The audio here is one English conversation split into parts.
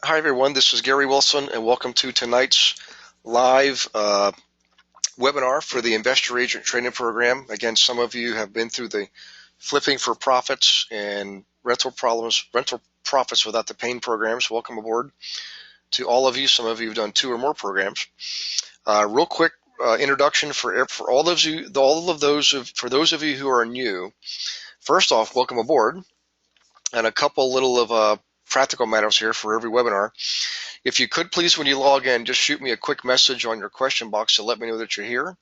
Hi, everyone. This is Gary Wilson, and welcome to tonight's live webinar for the Investor Agent Training Program. Again, some of you have been through the Flipping for Profits and rental profits without the pain programs. Welcome aboard to all of you. Some of you have done 2 or more programs. Real quick introduction for all of you, for those of you who are new. First off, welcome aboard, and a couple little of practical matters here for every webinar. If you could please, when you log in, just shoot me a quick message on your question box to let me know that you're here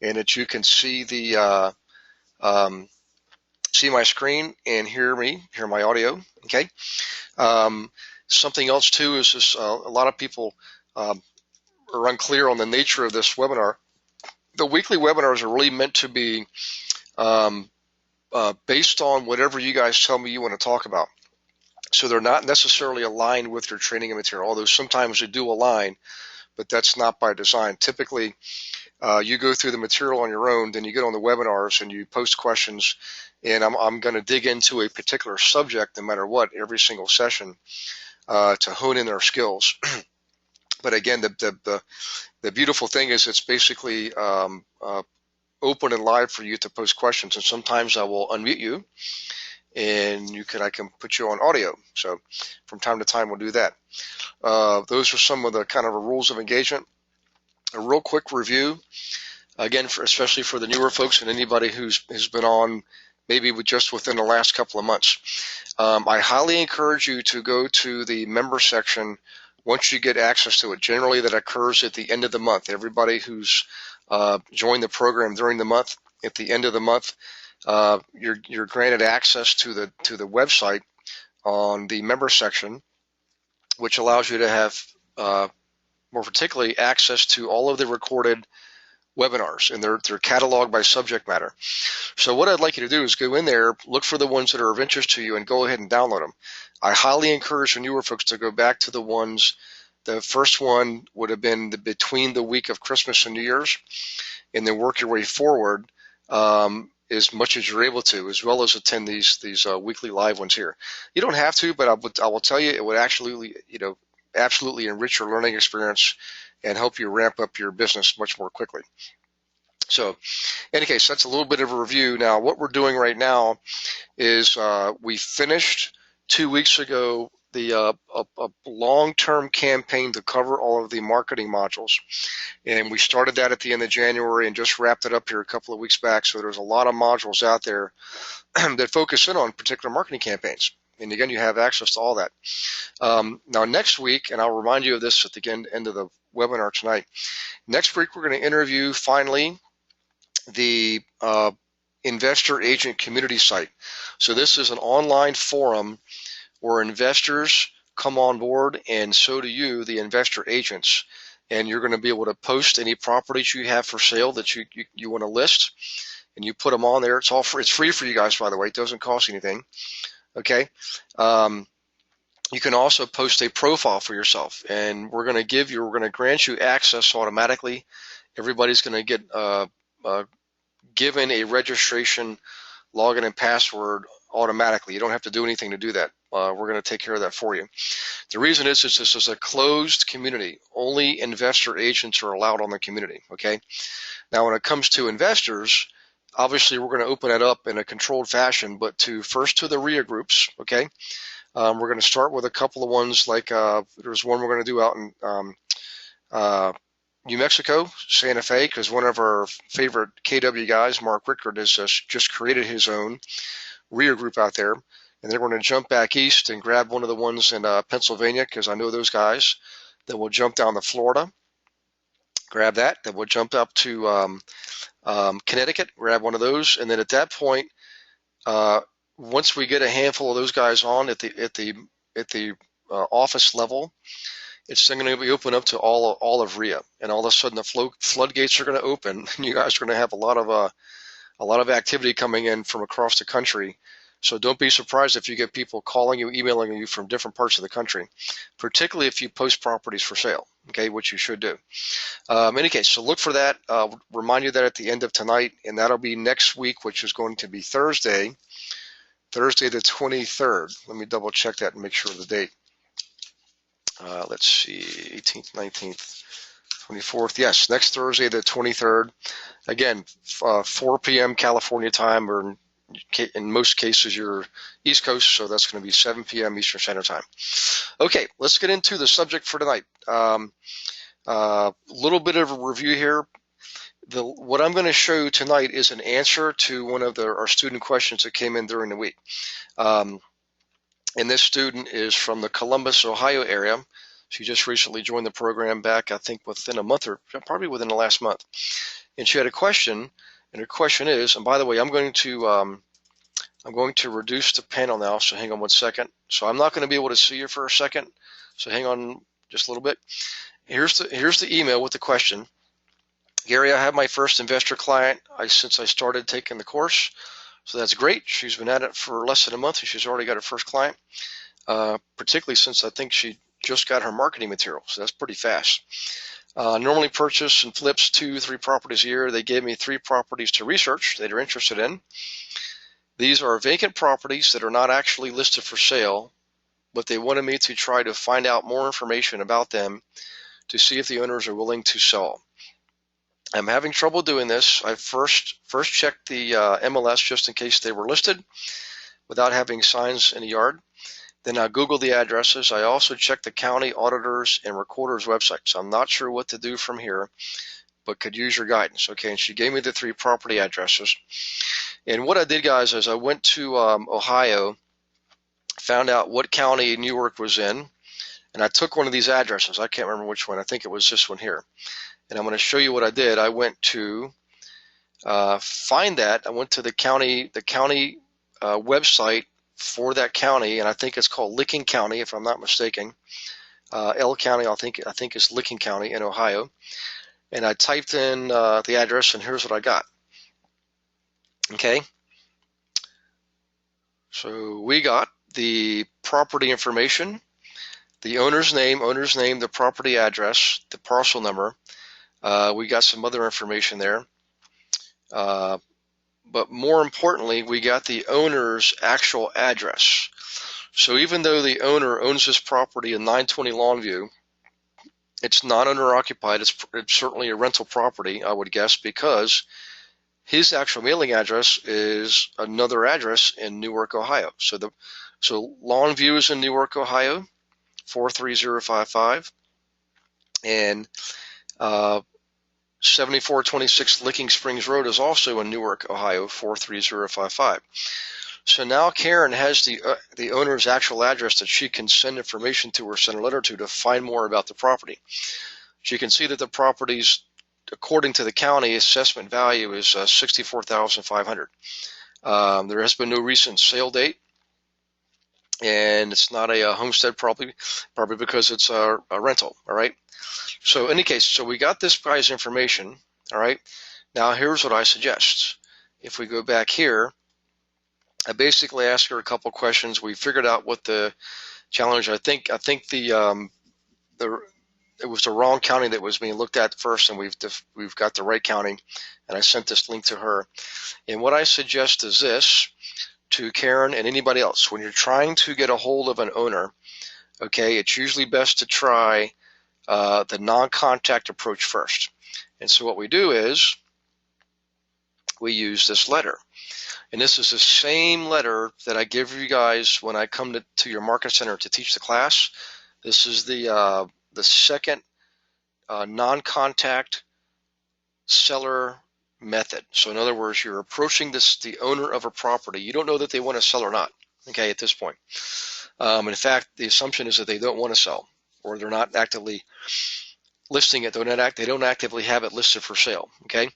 and that you can see the see my screen and hear my audio. Okay. Something else too is this, a lot of people are unclear on the nature of this webinar. The weekly webinars are really meant to be based on whatever you guys tell me you want to talk about. So they're not necessarily aligned with your training and material, although sometimes they do align, but that's not by design. Typically, you go through the material on your own, then you get on the webinars and you post questions, and I'm going to dig into a particular subject no matter what every single session to hone in our skills. But again, the beautiful thing is it's basically open and live for you to post questions, and sometimes I will unmute you and I can put you on audio. So from time to time we'll do that. Those are some of the kind of rules of engagement. A real quick review, again, especially for the newer folks and anybody who's been on maybe just within the last couple of months. I highly encourage you to go to the member section once you get access to it. Generally, that occurs at the end of the month. Everybody who's joined the program during the month, at the end of the month, you're granted access to the website on the member section, which allows you to have more particularly access to all of the recorded webinars, and they're cataloged by subject matter. So what I'd like you to do is go in there, look for the ones that are of interest to you, and go ahead and download them. I highly encourage the newer folks to go back to the ones. The first one would have been between the week of Christmas and New Year's, and then work your way forward as much as you're able to, as well as attend these weekly live ones here. You don't have to, but I will tell you, it would absolutely enrich your learning experience and help you ramp up your business much more quickly. So in any case, that's a little bit of a review. Now, what we're doing right now is we finished 2 weeks ago a long-term campaign to cover all of the marketing modules. And we started that at the end of January and just wrapped it up here a couple of weeks back. So there's a lot of modules out there that focus in on particular marketing campaigns. And again, you have access to all that. Now, next week, and I'll remind you of this at the end of the webinar tonight, next week we're going to interview finally the Investor Agent Community site. So this is an online forum where investors come on board, and so do you, the investor agents. And you're going to be able to post any properties you have for sale that you want to list, and you put them on there. It's all free. It's free for you guys, by the way. It doesn't cost anything. Okay. You can also post a profile for yourself, and we're going to grant you access automatically. Everybody's going to get given a registration login and password automatically. You don't have to do anything to do that. We're going to take care of that for you. The reason is this is a closed community. Only investor agents are allowed on the community. Okay. Now, when it comes to investors, obviously we're going to open it up in a controlled fashion, but first to the RIA groups. Okay. We're going to start with a couple of ones, like there's one we're going to do out in New Mexico, Santa Fe, because one of our favorite KW guys, Mark Rickard, has just created his own RIA group out there. And then we're going to jump back east and grab one of the ones in Pennsylvania, because I know those guys. Then we'll jump down to Florida, grab that. Then we'll jump up to Connecticut, grab one of those. And then at that point, once we get a handful of those guys on at the office level, it's then going to be open up to all of RIA, and all of a sudden the floodgates are going to open, and you guys are going to have a lot of activity coming in from across the country. So don't be surprised if you get people calling you, emailing you from different parts of the country, particularly if you post properties for sale, okay, which you should do. In any case, so look for that. Remind you that at the end of tonight, and that'll be next week, which is going to be Thursday the 23rd. Let me double check that and make sure of the date. let's see, 18th, 19th, 24th. Yes, next Thursday, the 23rd. Again, 4 p.m. California time, or in most cases, you're East Coast, so that's going to be 7 p.m. Eastern Standard Time. Okay, let's get into the subject for tonight. Little bit of a review here. What I'm going to show you tonight is an answer to one of our student questions that came in during the week. And this student is from the Columbus, Ohio area. She just recently joined the program back, I think, within a month, or probably within the last month. And she had a question, and her question is, and by the way, I'm going to reduce the panel now, so hang on one second. So I'm not going to be able to see you for a second, so hang on just a little bit. Here's the email with the question. Gary, I have my first investor client since I started taking the course, so that's great. She's been at it for less than a month, and she's already got her first client, particularly since I think she just got her marketing material, so that's pretty fast. Normally purchase and flips 2-3 properties a year. They gave me 3 properties to research that are interested in. These are vacant properties that are not actually listed for sale, but they wanted me to try to find out more information about them to see if the owners are willing to sell. I'm having trouble doing this. I first checked the MLS just in case they were listed without having signs in the yard. Then I Googled the addresses. I also checked the county auditors and recorders websites. I'm not sure what to do from here, but could use your guidance. Okay, and she gave me the 3 property addresses. And what I did, guys, is I went to Ohio, found out what county Newark was in, and I took one of these addresses. I can't remember which one. I think it was this one here. And I'm going to show you what I did. I went to find that. I went to the county website for that county, and I think it's called Licking County, if I'm not mistaken. L County, I think is Licking County in Ohio. And I typed in the address, and here's what I got. Okay. So we got the property information, the owner's name, the property address, the parcel number. We got some other information there. But more importantly, we got the owner's actual address. So even though the owner owns this property in 920 Longview, it's not owner occupied. It's certainly a rental property, I would guess, because his actual mailing address is another address in Newark, Ohio. So Longview is in Newark, Ohio, 43055, and 7426 Licking Springs Road is also in Newark, Ohio, 43055. So now Karen has the owner's actual address that she can send information to or send a letter to find more about the property. She can see that the property's, according to the county, assessment value is $64,500. There has been no recent sale date, and it's not a homestead, probably because it's a rental. All right. So in any case, so we got this guy's information. All right. Now here's what I suggest. If we go back here, I basically asked her a couple questions. We figured out what the challenge. I think it was the wrong county that was being looked at first, and we've got the right county. And I sent this link to her. And what I suggest is this to Karen and anybody else: when you're trying to get a hold of an owner, okay, it's usually best to try the non-contact approach first. And so what we do is we use this letter. And this is the same letter that I give you guys when I come to your market center to teach the class. This is the second non-contact seller method. So in other words, you're approaching the owner of a property. You don't know that they want to sell or not, okay, at this point. In fact, the assumption is that they don't want to sell, or they're not actively listing it. They don't actively have it listed for sale, okay?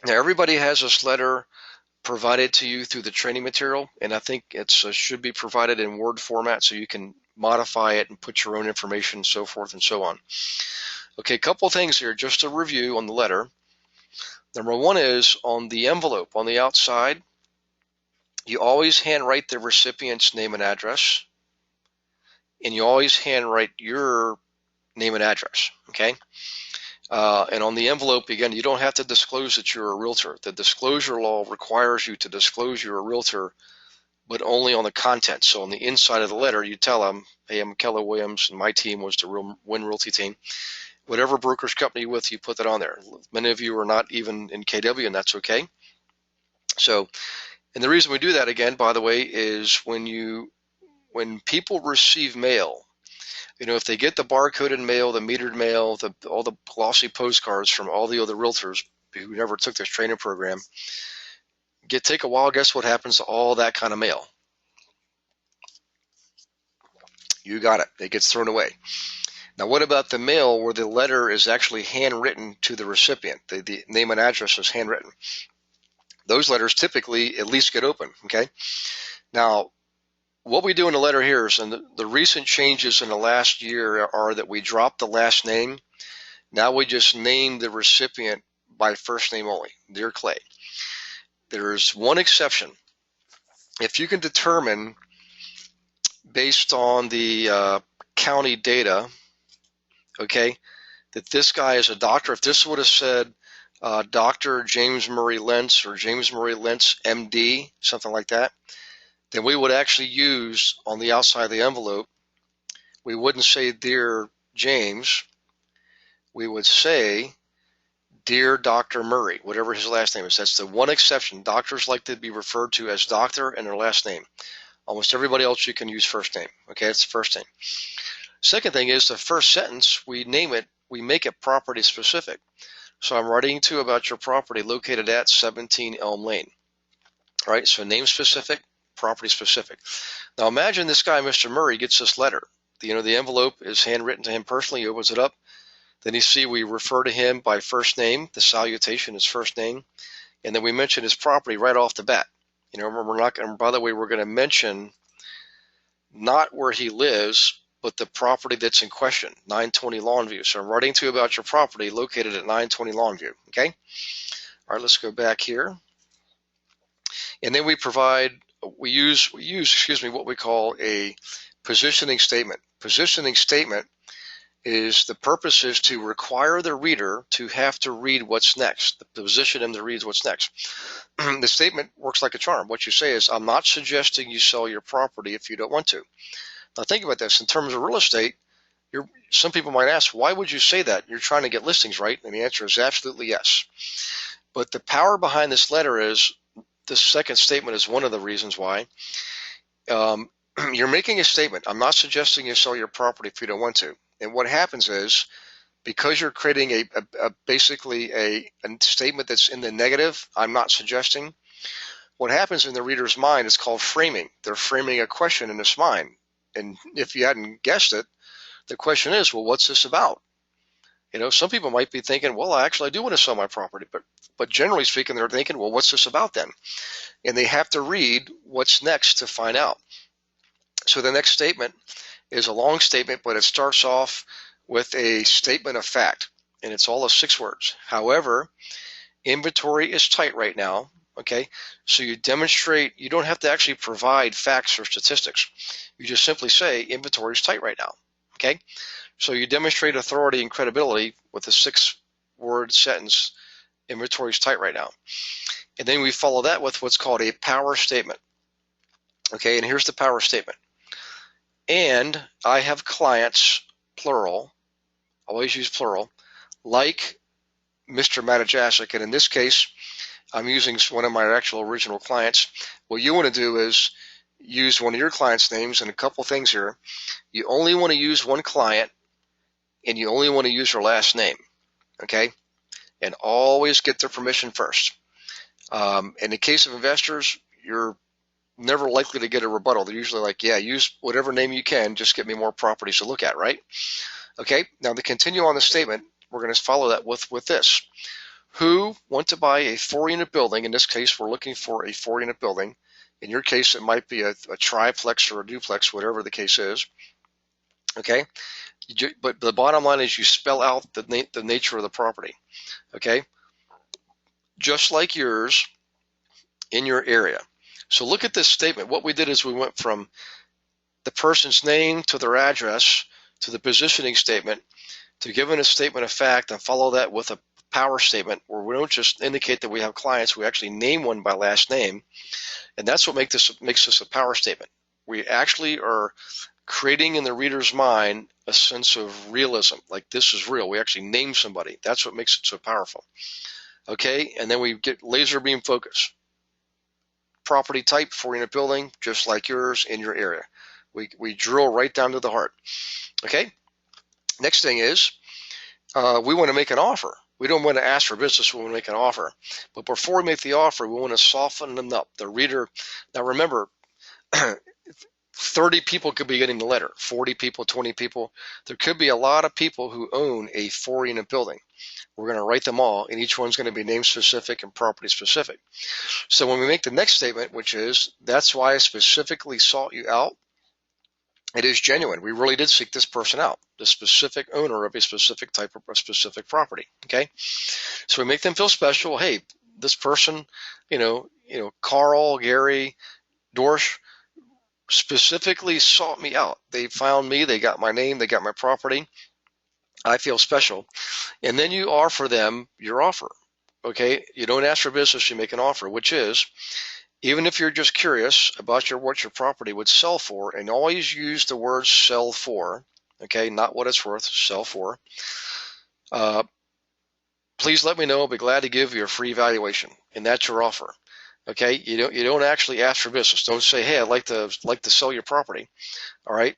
Now, everybody has this letter provided to you through the training material, and I think it should be provided in Word format so you can modify it and put your own information, so forth and so on. Okay, a couple things here just to review on the letter. Number one is on the envelope on the outside, you always handwrite the recipient's name and address, and you always handwrite your name and address, okay? And on the envelope, again, you don't have to disclose that you're a realtor. The disclosure law requires you to disclose you're a realtor but only on the content. So on the inside of the letter, you tell them, hey, I'm Keller Williams, and my team was the Win Realty team. Whatever brokerage company you're with, you put that on there. Many of you are not even in KW, and that's okay. So, and the reason we do that, again, by the way, is when people receive mail, if they get the barcoded mail, the metered mail, all the glossy postcards from all the other realtors who never took this training program, take a while, guess what happens to all that kind of mail? You got it. It gets thrown away. Now, what about the mail where the letter is actually handwritten to the recipient? The name and address is handwritten. Those letters typically at least get open, okay? Now, what we do in the letter here is, and the recent changes in the last year are that we drop the last name. Now we just name the recipient by first name only, Dear Clay. There's one exception. If you can determine, based on the county data, okay, that this guy is a doctor, if this would have said Dr. James Murray Lentz or James Murray Lentz, MD, something like that, then we would actually use on the outside of the envelope, we wouldn't say Dear James, we would say Dear Dr. Murray, whatever his last name is. That's the one exception. Doctors like to be referred to as doctor and their last name. Almost everybody else you can use first name. Okay, that's the first thing. Second thing is the first sentence, we name it, we make it property specific. So I'm writing to about your property located at 17 Elm Lane. All right, so name specific, property specific. Now imagine this guy, Mr. Murray, gets this letter. The envelope is handwritten to him personally. He opens it up. Then you see we refer to him by first name. The salutation is first name. And then we mention his property right off the bat. We're not going to, by the way, we're going to mention not where he lives, but the property that's in question, 920 Longview. So I'm writing to you about your property located at 920 Longview, okay? All right, let's go back here. And then we use what we call a positioning statement. Positioning statement is the purpose is to require the reader to have to read what's next, to position him to read what's next. The statement works like a charm. What you say is, I'm not suggesting you sell your property if you don't want to. Now think about this. In terms of real estate, some people might ask, why would you say that? You're trying to get listings, right? And the answer is absolutely yes. But the power behind this letter is, the second statement is one of the reasons why. You're making a statement. I'm not suggesting you sell your property if you don't want to. And what happens is, because you're creating basically a statement that's in the negative, I'm not suggesting, what happens in the reader's mind is called framing. They're framing a question in his mind. And if you hadn't guessed it, the question is, well, what's this about? Some people might be thinking, well, I do want to sell my property. But generally speaking, they're thinking, well, what's this about then? And they have to read what's next to find out. So the next statement is a long statement, but it starts off with a statement of fact, and it's all of 6 words. However, inventory is tight right now, okay? So you demonstrate, you don't have to actually provide facts or statistics. You just simply say inventory is tight right now, okay? So you demonstrate authority and credibility with a 6-word sentence, inventory is tight right now. And then we follow that with what's called a power statement, okay? And here's the power statement. And I have clients, plural, always use plural, like Mr. Matajasic. And in this case, I'm using one of my actual original clients. What you want to do is use one of your clients' names, and a couple things here. You only want to use one client, and you only want to use her last name, okay? And always get their permission first. In the case of investors, you're never likely to get a rebuttal. They're usually like, yeah, use whatever name you can, just get me more properties to look at, right? Okay, now to continue on the statement, we're going to follow that with this. Who want to buy a 4-unit building? In this case, we're looking for a 4-unit building. In your case, it might be a triplex or a duplex, whatever the case is. Okay, but the bottom line is you spell out the nature of the property. Okay, just like yours in your area. So look at this statement. What we did is we went from the person's name to their address to the positioning statement to giving a statement of fact and follow that with a power statement where we don't just indicate that we have clients, we actually name one by last name. And that's what makes this a power statement. We actually are creating in the reader's mind a sense of realism, like this is real. We actually name somebody. That's what makes it so powerful. Okay, and then we get laser beam focus. Property type, 4-unit building, just like yours in your area. We drill right down to the heart. Okay, next thing is we want to make an offer. We don't want to ask for business, we want to make an offer. But before we make the offer, we want to soften them up. The reader, now remember, 30 people could be getting the letter, 40 people, 20 people. There could be a lot of people who own a 4-unit building. We're going to write them all, and each one's going to be name specific and property specific. So when we make the next statement, which is, that's why I specifically sought you out, it is genuine. We really did seek this person out, the specific owner of a specific type of a specific property. Okay, so we make them feel special. Hey, this person, Carl, Gary, Dorsch, specifically sought me out. They found me. They got my name. They got my property. I feel special. And then you offer them your offer. Okay, you don't ask for business. You make an offer, which is, even if you're just curious about what your property would sell for, and always use the word sell for, okay, not what it's worth, sell for. Please let me know. I'll be glad to give you a free valuation, and that's your offer. Okay, you don't actually ask for business. Don't say, hey, I'd like to sell your property. All right,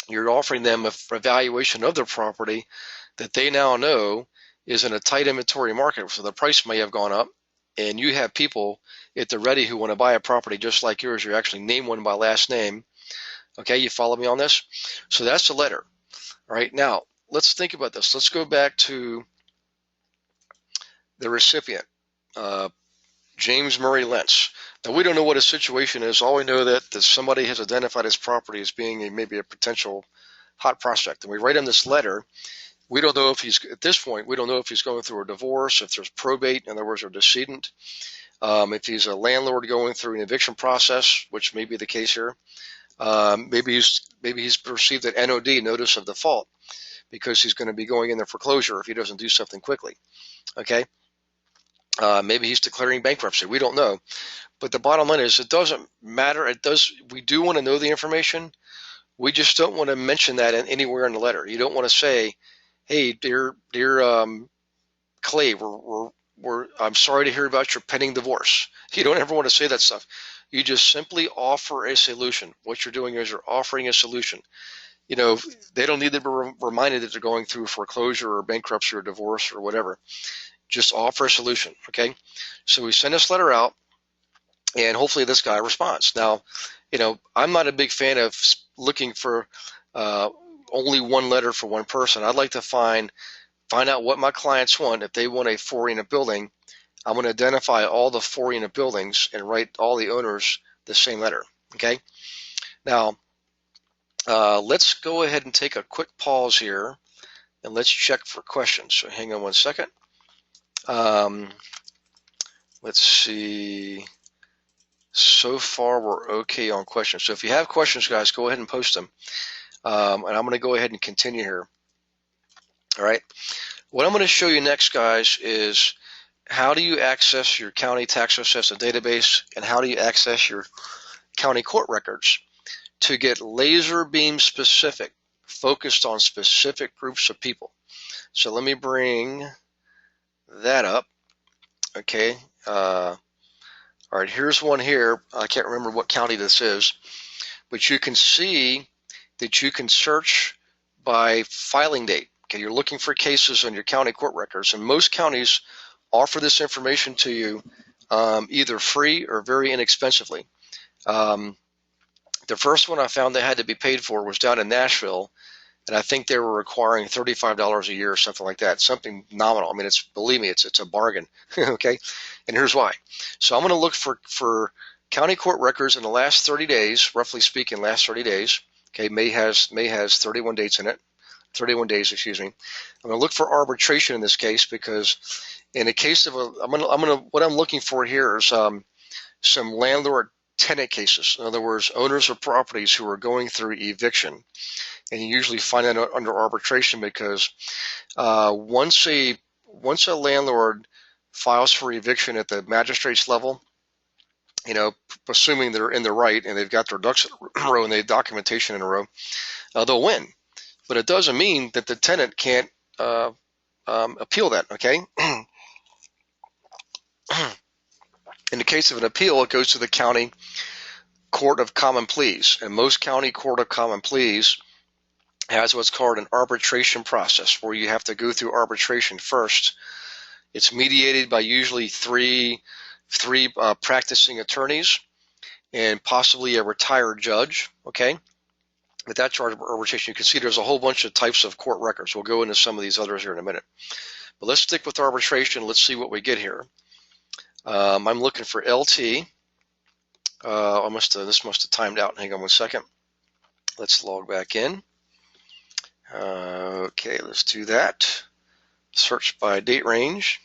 you're offering them a valuation of their property that they now know is in a tight inventory market, so the price may have gone up, and you have people at the ready who want to buy a property just like yours. You actually name one by last name. Okay, you follow me on this? So that's the letter. All right, now let's think about this. Let's go back to the recipient, James Murray Lentz. Now, we don't know what his situation is. All we know that somebody has identified his property as being maybe a potential hot prospect. And we write him this letter. We don't know if at this point, we don't know if he's going through a divorce, if there's probate, in other words, a decedent, if he's a landlord going through an eviction process, which may be the case here. Maybe he's received an NOD, notice of default, because he's going to be going in there foreclosure if he doesn't do something quickly. Okay. Maybe he's declaring bankruptcy. We don't know. But the bottom line is, it doesn't matter. We do want to know the information. We just don't want to mention that anywhere in the letter. You don't want to say, hey, dear Clay, I'm sorry to hear about your pending divorce. You don't ever want to say that stuff. You just simply offer a solution. What you're doing is you're offering a solution. They don't need to be reminded that they're going through foreclosure or bankruptcy or divorce or whatever. Just offer a solution, okay? So we send this letter out, and hopefully this guy responds. Now, I'm not a big fan of looking for only one letter for one person. I'd like to find out what my clients want. If they want a 4-unit building, I'm going to identify all the 4-unit buildings and write all the owners the same letter, okay? Now, let's go ahead and take a quick pause here, and let's check for questions. So hang on one second. Let's see. So far, we're okay on questions. So if you have questions, guys, go ahead and post them. And I'm going to go ahead and continue here. All right. What I'm going to show you next, guys, is how do you access your county tax assessment database, and how do you access your county court records to get laser beam specific, focused on specific groups of people. So let me bring that up. Okay. All right, here's one here. I can't remember what county this is, but you can see that you can search by filing date. Okay, you're looking for cases on your county court records, and most counties offer this information to you either free or very inexpensively. The first one I found that had to be paid for was down in Nashville, and I think they were requiring $35 a year or something like that, something nominal. I mean, believe me, it's a bargain. Okay, and here's why. So I'm going to look for county court records in the last 30 days, roughly speaking, last 30 days. Okay, May has 31 dates in it, 31 days, excuse me. I'm going to look for arbitration in this case, because in the case of what I'm looking for here is some landlord tenant cases. In other words, owners of properties who are going through eviction. And you usually find that under arbitration, because once once a landlord files for eviction at the magistrate's level, assuming they're in the right and they've got their ducks in a row and they have documentation in a row, they'll win. But it doesn't mean that the tenant can't appeal that, okay? In the case of an appeal, it goes to the county court of common pleas, and most county court of common pleas has what's called an arbitration process, where you have to go through arbitration first. It's mediated by usually three practicing attorneys and possibly a retired judge, okay? With that charge of arbitration, you can see there's a whole bunch of types of court records. We'll go into some of these others here in a minute. But let's stick with arbitration. Let's see what we get here. I'm looking for LT. This must have timed out. Hang on one second. Let's log back in. Okay, let's do that. Search by date range.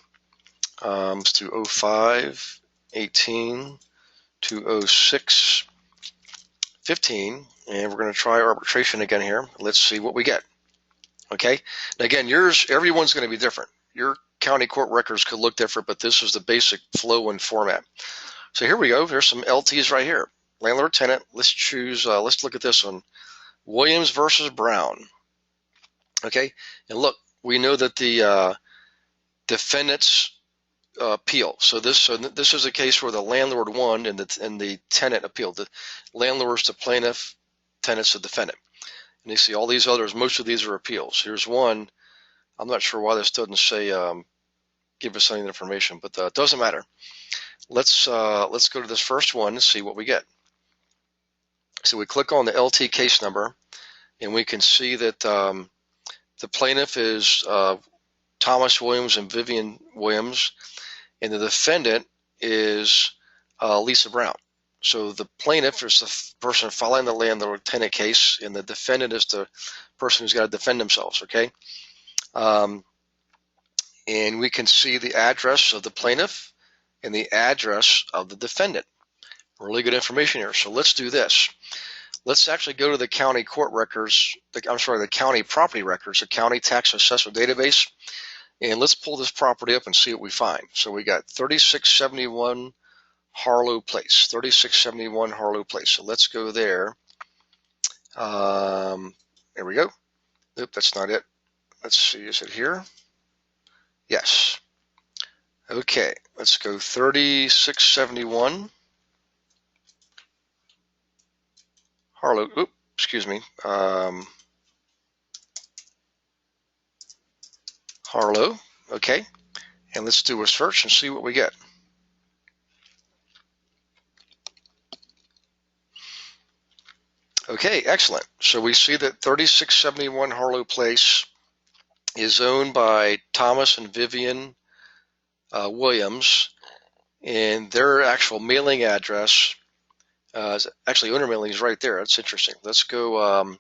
Let's do 05, 18 to 06, 15, and we're going to try arbitration again here. Let's see what we get. Okay, now again, everyone's going to be different. Your county court records could look different, but this is the basic flow and format. So here we go. There's some LTs right here. Landlord tenant. Let's choose. Let's look at this one. Williams versus Brown. Okay, and look, we know that the defendants appeal. So this is a case where the landlord won and the tenant appealed. The landlord is the plaintiff, tenant's the defendant. And you see all these others. Most of these are appeals. Here's one. I'm not sure why this doesn't say give us any information, but it doesn't matter. Let's go to this first one and see what we get. So we click on the LT case number, and we can see that the plaintiff is Thomas Williams and Vivian Williams, and the defendant is Lisa Brown. So the plaintiff is the person filing the landlord tenant case, and the defendant is the person who's got to defend themselves, okay? And we can see the address of the plaintiff and the address of the defendant. Really good information here. So let's do this. Let's actually go to the county court records, the county property records, the county tax assessor database, and let's pull this property up and see what we find. So we got 3671 Harlow Place, 3671 Harlow Place. So let's go there. There we go. Nope, that's not it. Let's see, is it here? Yes. Okay, let's go 3671 Harlow. Oops, excuse me. Harlow. Okay, and let's do a search and see what we get. Okay, excellent. So we see that 3671 Harlow Place is owned by Thomas and Vivian Williams, and their actual mailing address is actually owner mailing is right there. That's interesting. Let's go.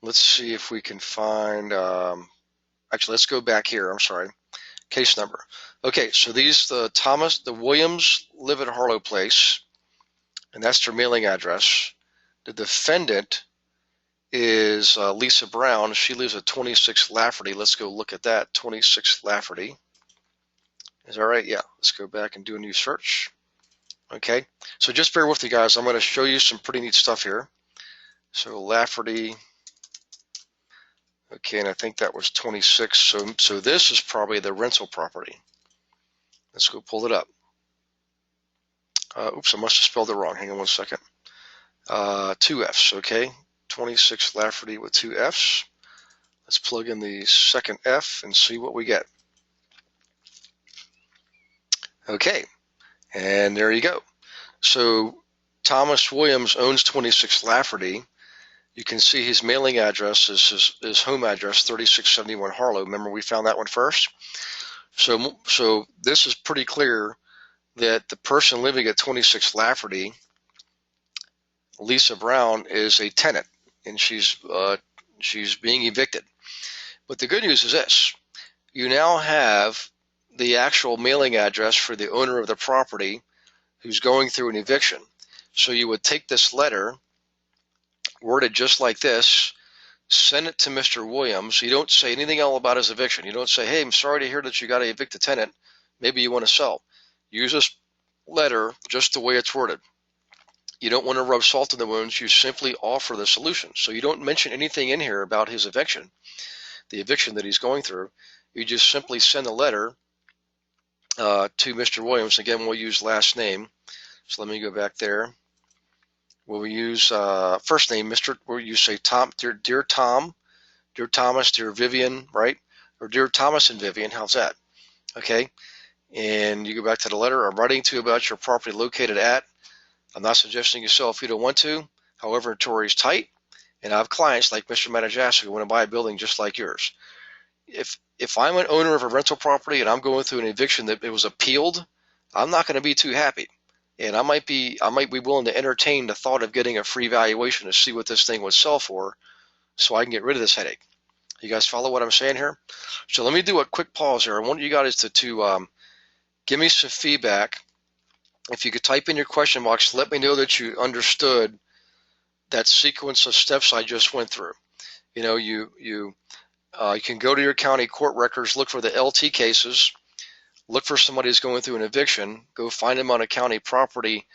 Let's see if we can find. Actually, let's go back here. I'm sorry. Case number. Okay, so the Williams live at Harlow Place, and that's their mailing address. The defendant is Lisa Brown. She lives at 26 Lafferty. Let's go look at that. 26 Lafferty. Is that right? Yeah. Let's go back and do a new search. Okay. So just bear with me, guys. I'm going to show you some pretty neat stuff here. So Lafferty. Okay, and I think that was 26. So this is probably the rental property. Let's go pull it up. Oops, I must have spelled it wrong. Hang on one second. 2 F's, okay? 26 Lafferty with 2 F's. Let's plug in the second F and see what we get. Okay, and there you go. So Thomas Williams owns 26 Lafferty. You can see his mailing address is his home address, 3671 Harlow. Remember, we found that one first? So this is pretty clear that the person living at 26 Lafferty, Lisa Brown, is a tenant, and she's being evicted. But the good news is this: you now have the actual mailing address for the owner of the property who's going through an eviction. So you would take this letter, worded just like this, send it to Mr. Williams. You don't say anything else about his eviction. You don't say, hey, I'm sorry to hear that you got to evict a tenant. Maybe you want to sell. Use this letter just the way it's worded. You don't want to rub salt in the wounds. You simply offer the solution. So you don't mention anything in here about his eviction, the eviction that he's going through. You just simply send a letter to Mr. Williams. Again, we'll use last name. So let me go back there. We'll use first name, Mr. Where you say Tom, dear Tom, dear Thomas, dear Vivian, right? Or dear Thomas and Vivian. How's that? Okay. And you go back to the letter. I'm writing to you about your property located at. I'm not suggesting you sell if you don't want to. However, inventory is tight, and I have clients like Mr. Manajaska who want to buy a building just like yours. If I'm an owner of a rental property and I'm going through an eviction that it was appealed, I'm not going to be too happy. And I might be willing to entertain the thought of getting a free valuation to see what this thing would sell for so I can get rid of this headache. You guys follow what I'm saying here? So let me do a quick pause here. I want you guys to give me some feedback. If you could type in your question box, let me know that you understood that sequence of steps I just went through. You know, you can go to your county court records, look for the LT cases, look for somebody who's going through an eviction, go find them on a county property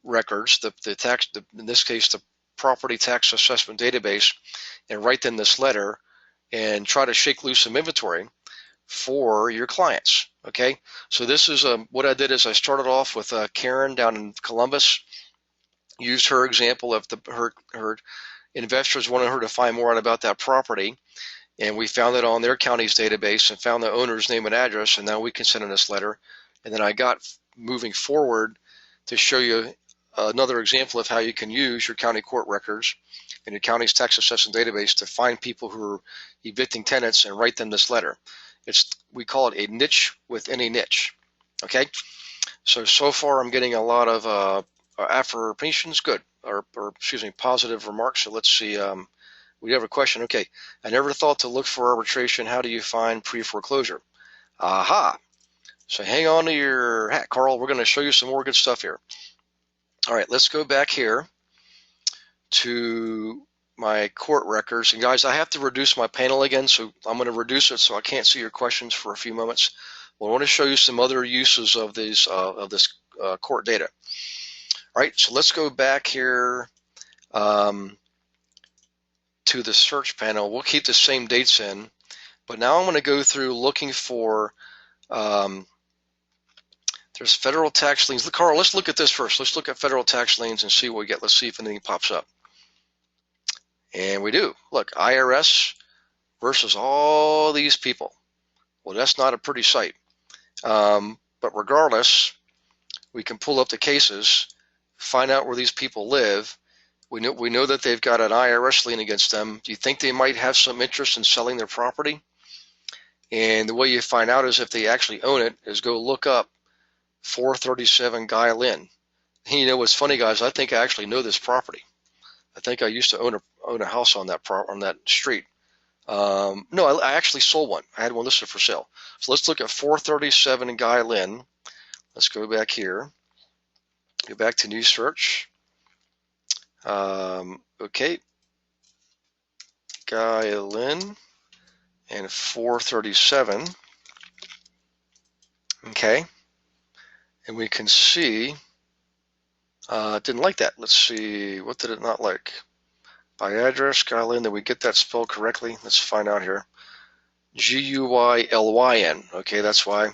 records, in this case, the property tax assessment database, and write them this letter and try to shake loose some inventory for your clients. Okay, so this is what I did is I started off with Karen down in Columbus, used her example of her investors wanted her to find more out about that property, and we found it on their county's database and found the owner's name and address, and now we can send in this letter. And then I got moving forward to show you another example of how you can use your county court records and your county's tax assessment database to find people who are evicting tenants and write them this letter. We call it a niche within a niche. Okay, so far I'm getting a lot of affirmations, good, or excuse me, positive remarks. So let's see. We have a question. Okay, I never thought to look for arbitration. How do you find pre-foreclosure? Aha. So hang on to your hat, Carl. We're going to show you some more good stuff here. All right, let's go back here to my court records. And guys, I have to reduce my panel again, so I'm going to reduce it so I can't see your questions for a few moments. Well, I want to show you some other uses of these this court data. All right, so let's go back here to the search panel. We'll keep the same dates in, but now I'm going to go through looking for there's federal tax liens. Carl, let's look at this first. Let's look at federal tax liens and see what we get. Let's see if anything pops up. And we do. Look, IRS versus all these people. Well, that's not a pretty sight. But regardless, we can pull up the cases, find out where these people live. We know that they've got an IRS lien against them. Do you think they might have some interest in selling their property? And the way you find out is if they actually own it is go look up 437 Guy Lynn. You know what's funny, guys? I think I actually know this property. I think I used to own a house on that street. No, I actually sold one. I had one listed for sale. So let's look at 437 Guy Lynn. Let's go back here. Go back to new search. Okay. Guy Lynn and 437. Okay. And we can see it didn't like that. Let's see, what did it not like? By address, Guy Lynn, did we get that spelled correctly? Let's find out here. Guylyn. Okay, that's why.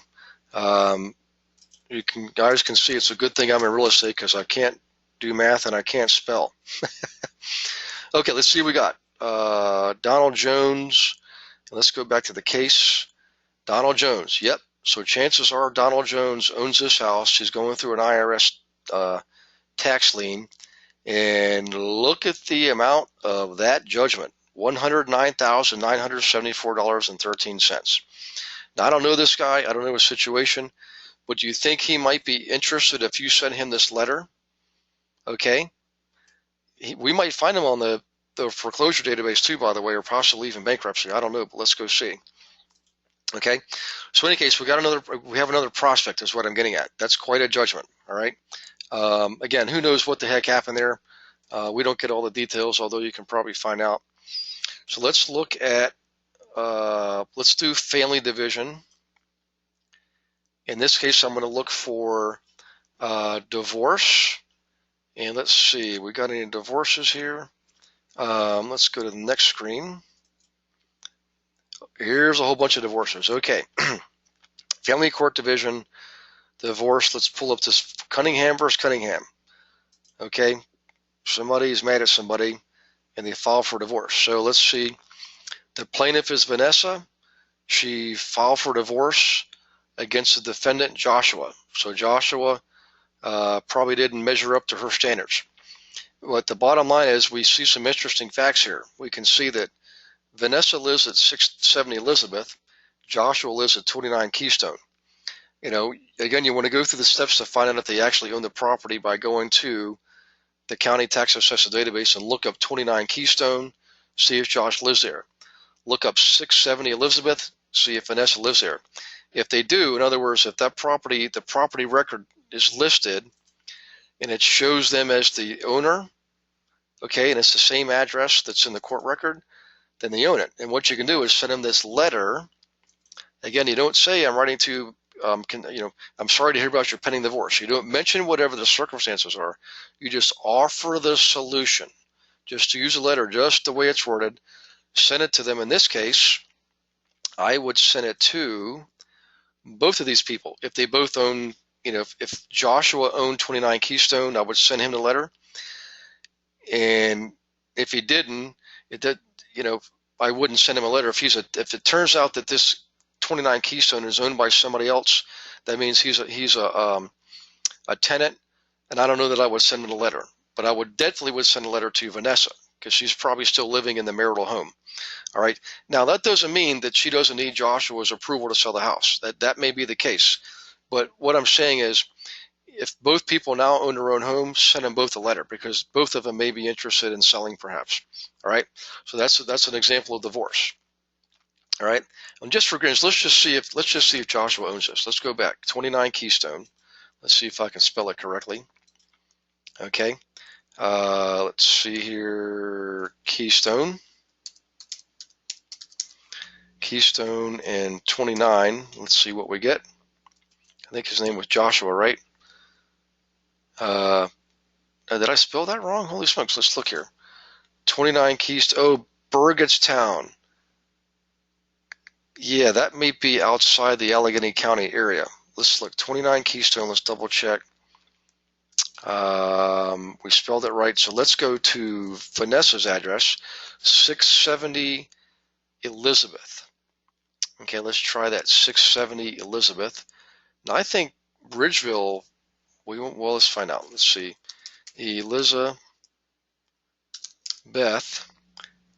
Guys can see it's a good thing I'm in real estate because I can't do math and I can't spell. Okay, let's see what we got. Donald Jones. Let's go back to the case. Donald Jones. Yep. So chances are Donald Jones owns this house. He's going through an IRS tax lien. And look at the amount of that judgment, $109,974.13. Now, I don't know this guy. I don't know his situation. But do you think he might be interested if you send him this letter? Okay. We might find him on the foreclosure database too, by the way, or possibly even bankruptcy. I don't know, but let's go see. Okay. So in any case, we have another prospect is what I'm getting at. That's quite a judgment. All right. Again, who knows what the heck happened there? We don't get all the details, although you can probably find out. So let's look at, let's do family division. In this case, I'm going to look for divorce. And let's see, we got any divorces here? Let's go to the next screen. Here's a whole bunch of divorces. Okay. Family court division, divorce. Let's pull up this Cunningham versus Cunningham. Okay. Somebody's mad at somebody and they file for divorce. So let's see. The plaintiff is Vanessa. She filed for divorce against the defendant, Joshua. So Joshua probably didn't measure up to her standards. But the bottom line is we see some interesting facts here. We can see that Vanessa lives at 670 Elizabeth. Joshua lives at 29 Keystone. You know, again, you want to go through the steps to find out if they actually own the property by going to the county tax assessor database and look up 29 Keystone, see if Josh lives there. Look up 670 Elizabeth, see if Vanessa lives there. If they do, in other words, if that property, the property record is listed and it shows them as the owner, okay, and it's the same address that's in the court record, then they own it. And what you can do is send them this letter. Again, you don't say, I'm writing to, I'm sorry to hear about your pending divorce. You don't mention whatever the circumstances are. You just offer the solution. Just to use a letter just the way it's worded, send it to them. In this case, I would send it to both of these people. If they both own, if Joshua owned 29 Keystone, I would send him the letter. And if he didn't, I wouldn't send him a letter. If it turns out that this 29 Keystone is owned by somebody else, that means he's a tenant, and I don't know that I would send him a letter. But I definitely would send a letter to Vanessa because she's probably still living in the marital home. All right. Now that doesn't mean that she doesn't need Joshua's approval to sell the house. That may be the case. But what I'm saying is, if both people now own their own home, send them both a letter because both of them may be interested in selling perhaps. All right. So that's an example of divorce. All right. And just for goodness, let's just see if Joshua owns this. Let's go back. 29 Keystone. Let's see if I can spell it correctly. Okay. Let's see here. Keystone and 29. Let's see what we get. I think his name was Joshua, right? Did I spell that wrong? Holy smokes. Let's look here. 29 Keystone. Oh, Burgettstown. Yeah, that may be outside the Allegheny County area. Let's look. 29 Keystone. Let's double check. We spelled it right. So let's go to Vanessa's address, 670 Elizabeth. Okay, let's try that. 670 Elizabeth. Now I think Bridgeville. Well, let's find out. Let's see. Elizabeth,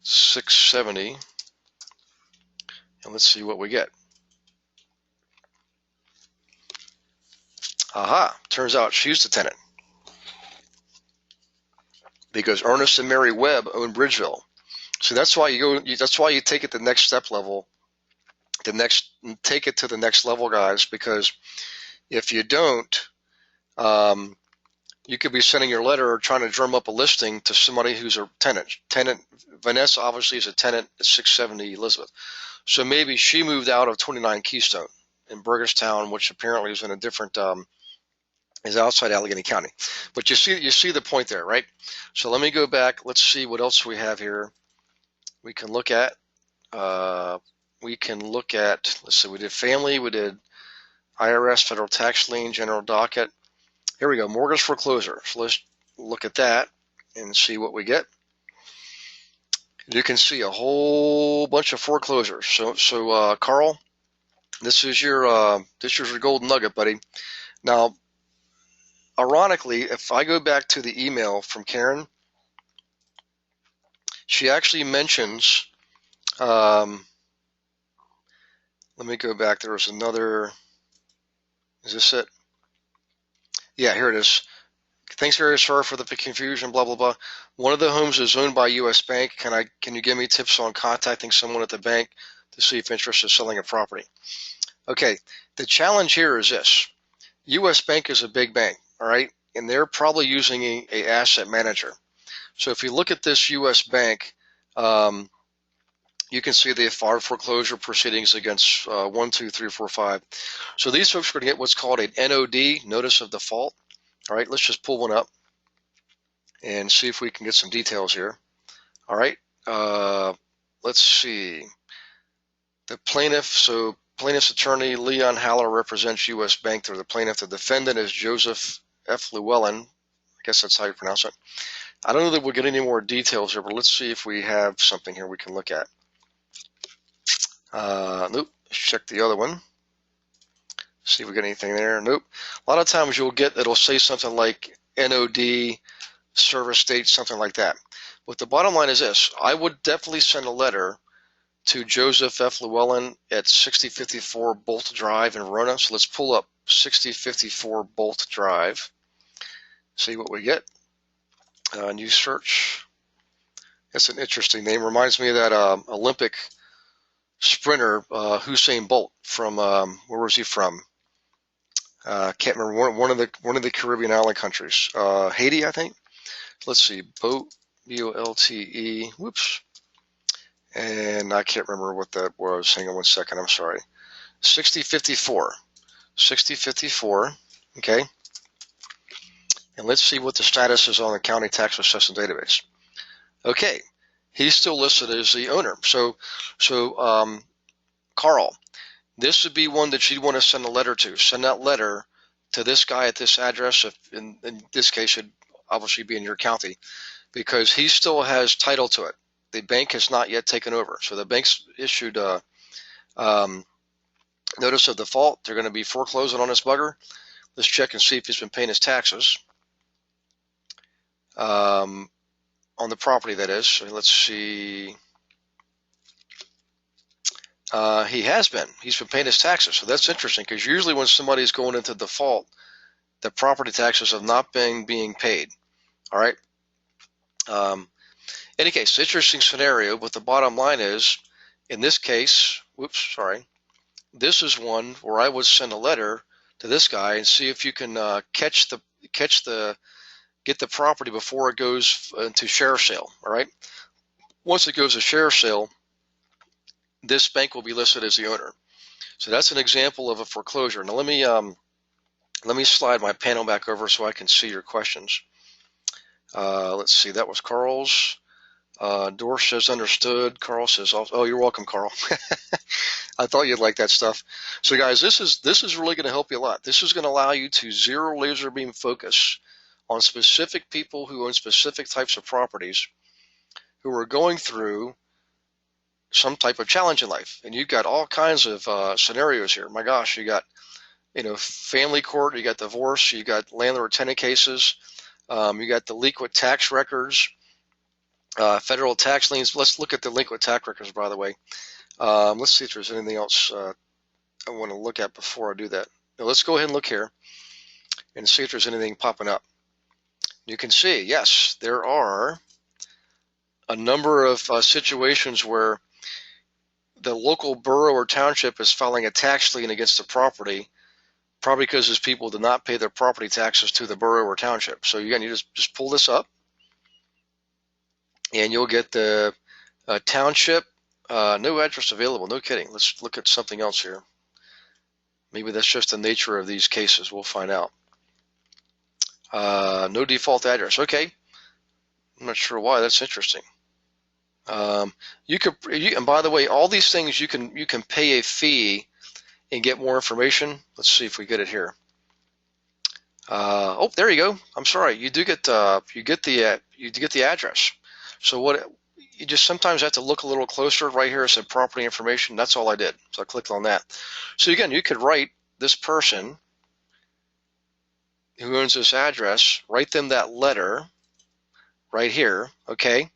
670. And let's see what we get. Aha, turns out she's the tenant. Because Ernest and Mary Webb own Bridgeville. So that's why that's why you take it the next step level. Take it to the next level, guys, because if you don't, you could be sending your letter or trying to drum up a listing to somebody who's a tenant. Vanessa obviously is a tenant at 670 Elizabeth. So maybe she moved out of 29 Keystone in Burgettstown, which apparently is in a different, is outside Allegheny County. But you see the point there, right? So let me go back. Let's see what else we have here. We can look at, let's see, we did family, we did IRS, federal tax lien, general docket. Here we go, mortgage foreclosure. So let's look at that and see what we get. You can see a whole bunch of foreclosures. So Carl, this is your golden nugget, buddy. Now, ironically, if I go back to the email from Karen, she actually mentions, let me go back. There was another, is this it? Yeah, here it is. Thanks, very sorry for the confusion, blah, blah, blah. One of the homes is owned by U.S. Bank. Can you give me tips on contacting someone at the bank to see if interested in selling a property? Okay, the challenge here is this. U.S. Bank is a big bank, all right? And they're probably using a asset manager. So if you look at this U.S. Bank, You can see they filed foreclosure proceedings against 1, 2, 3, 4, 5. So these folks are going to get what's called an NOD, notice of default. All right, let's just pull one up and see if we can get some details here. All right, let's see. The plaintiff, so plaintiff's attorney Leon Haller represents U.S. Bank. They're the plaintiff. The defendant is Joseph F. Llewellyn. I guess that's how you pronounce it. I don't know that we'll get any more details here, but let's see if we have something here we can look at. Nope. Let's check the other one. See if we get anything there. Nope. A lot of times you'll get, it'll say something like NOD, service date, something like that. But the bottom line is this. I would definitely send a letter to Joseph F. Llewellyn at 6054 Bolt Drive in Verona. So let's pull up 6054 Bolt Drive. See what we get. New search. That's an interesting name. Reminds me of that Olympic sprinter Usain Bolt from where was he from? Can't remember, one of the Caribbean island countries. Haiti, I think. Let's see. Bolt, B-O-L-T-E. Whoops. And I can't remember what that was. Hang on one second. I'm sorry. 6054. 6054. Okay. And let's see what the status is on the county tax assessment database. Okay. He's still listed as the owner. So Carl, this would be one that you'd want to send a letter to. Send that letter to this guy at this address. If in this case, it'd obviously be in your county, because he still has title to it. The bank has not yet taken over. So the bank's issued a notice of default. They're going to be foreclosing on this bugger. Let's check and see if he's been paying his taxes on the property, that is. So let's see. He has been. He's been paying his taxes. So that's interesting, because usually when somebody's going into default, the property taxes have not been being paid. All right. In any case, interesting scenario, but the bottom line is, in this case, this is one where I would send a letter to this guy and see if you can get the property before it goes into share sale. All right. Once it goes to share sale, this bank will be listed as the owner. So that's an example of a foreclosure. Now let me slide my panel back over so I can see your questions. Let's see. That was Carl's. Dorsch says understood. Carl says, oh, you're welcome, Carl. I thought you'd like that stuff. So guys, this is really going to help you a lot. This is going to allow you to zero laser beam focus on specific people who own specific types of properties who are going through some type of challenge in life. And you've got all kinds of scenarios here. My gosh, you got, family court, you got divorce, you got landlord-tenant cases, you got delinquent tax records, federal tax liens. Let's look at delinquent tax records, by the way. Let's see if there's anything else I want to look at before I do that. Now, let's go ahead and look here and see if there's anything popping up. You can see, yes, there are a number of situations where the local borough or township is filing a tax lien against the property, probably because those people did not pay their property taxes to the borough or township. So again, you just pull this up, and you'll get the township, no address available. No kidding. Let's look at something else here. Maybe that's just the nature of these cases. We'll find out. No default address. Okay. I'm not sure why. That's interesting. And by the way, all these things you can pay a fee and get more information. Let's see if we get it here. Oh, there you go. I'm sorry. You do get you get the address. So what you just sometimes have to look a little closer. Right here it said property information. That's all I did. So I clicked on that. So again, you could write this person who owns this address, write them that letter right here, okay?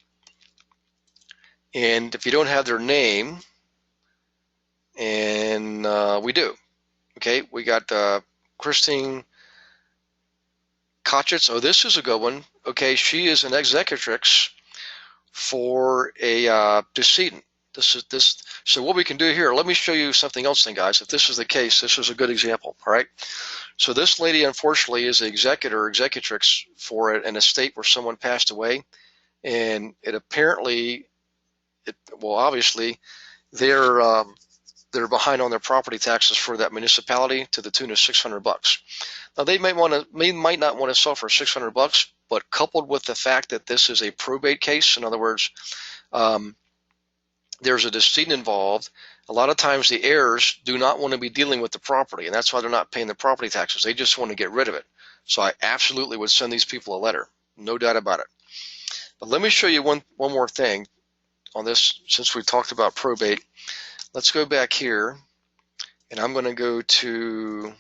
And if you don't have their name, and we do, okay? We got Christine Kotchitz. Oh, this is a good one. Okay, she is an executrix for a decedent. So what we can do here, let me show you something else then, guys. If this is the case, this is a good example, all right? So this lady, unfortunately, is the executrix for an estate where someone passed away, and it apparently well, obviously they're behind on their property taxes for that municipality to the tune of $600. Now they might not want to sell for $600, but coupled with the fact that this is a probate case, in other words, there's a decedent involved. A lot of times the heirs do not want to be dealing with the property, and that's why they're not paying the property taxes. They just want to get rid of it. So I absolutely would send these people a letter, no doubt about it. But let me show you one more thing on this, since we talked about probate. Let's go back here, and I'm going to go to,